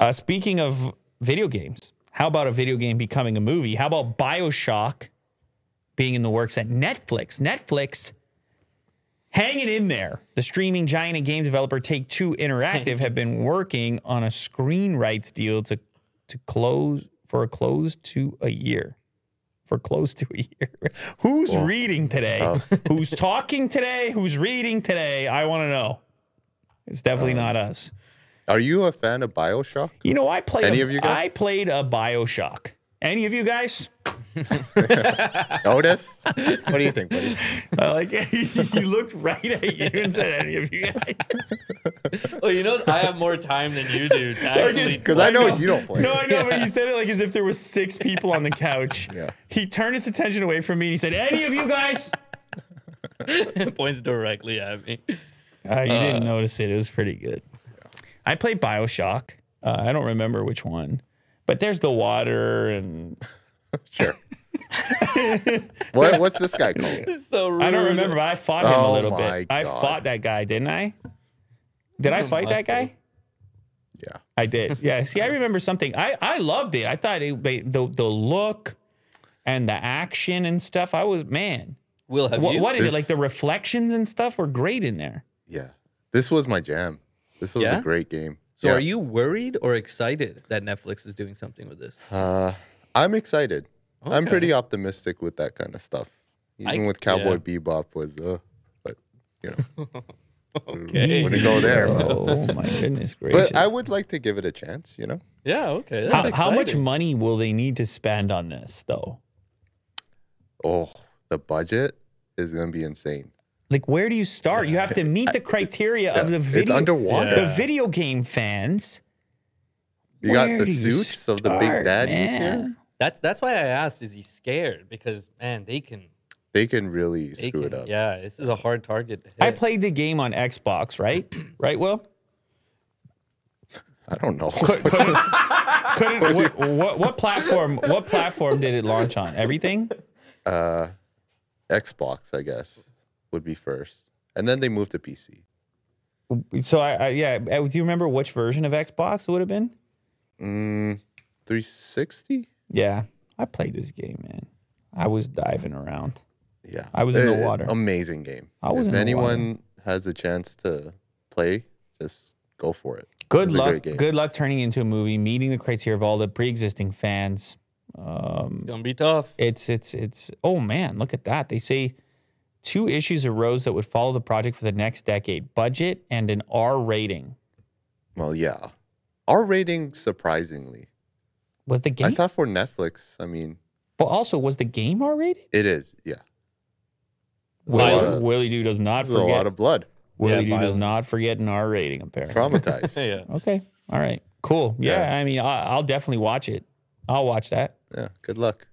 Speaking of video games, how about a video game becoming a movie? How about BioShock being in the works at Netflix? Netflix hanging in there. The streaming giant and game developer Take-Two Interactive have been working on a screen rights deal to close to a year. For close to a year. Who's reading today? Who's talking today? Who's reading today? I want to know. It's definitely not us. Are you a fan of BioShock? You know, I played. Any of you guys? I played a BioShock. Any of you guys? Otis? What do you think, buddy? He looked right at you and said, "Any of you guys?" Well, you know, I have more time than you do. Actually, because I know you don't play. No, I know, but you said it like as if there was 6 people on the couch. Yeah. He turned his attention away from me and he said, "Any of you guys?" Points directly at me. You didn't notice it. It was pretty good. I played BioShock. I don't remember which one, but there's the water and. Sure. What's this guy called? So rude. I don't remember, but I fought him a little bit. God. I fought that guy, didn't I? Did I fight that guy? Yeah. I did. Yeah. See, I remember something. I loved it. I thought the look and the action and stuff. Man. Will, have you? What is it? Like the reflections and stuff were great in there. Yeah. This was my jam. This was a great game. So are you worried or excited that Netflix is doing something with this? I'm excited. Okay. I'm pretty optimistic with that kind of stuff. Even with Cowboy Bebop was, but you know, okay. wouldn't go there. Oh my goodness gracious! But I would like to give it a chance. You know. Yeah. Okay. That's How much money will they need to spend on this, though? Oh, the budget is going to be insane. Like, where do you start? You have to meet the criteria of the video. It's underwater. The video game fans. You got the suits of the big daddies here. That's why I asked, is he scared? Because, man, they can really screw it up. Yeah, this is a hard target to hit. I played the game on Xbox, right? Right, Will? I don't know. What platform? What platform did it launch on? Everything? Xbox, I guess, would be first, and then they moved to PC. So do you remember which version of Xbox it would have been? 360. Yeah, I played this game, man. I was diving around. Yeah, I was in the water. Amazing game. If anyone has a chance to play, just go for it. Good luck. Good luck turning into a movie, meeting the criteria of all the pre-existing fans. It's gonna be tough. It's. Oh man, look at that. They say 2 issues arose that would follow the project for the next decade: budget and an R rating. Well, yeah, R rating surprisingly. Was the game? I thought for Netflix. I mean, but also was the game R rated? It is. Yeah. Willie Doo does not forget. A lot of blood. Willie Doo does not forget an R rating, apparently. Traumatized. Yeah. Okay. All right. Cool. Yeah. I mean, I'll definitely watch it. I'll watch that. Yeah. Good luck.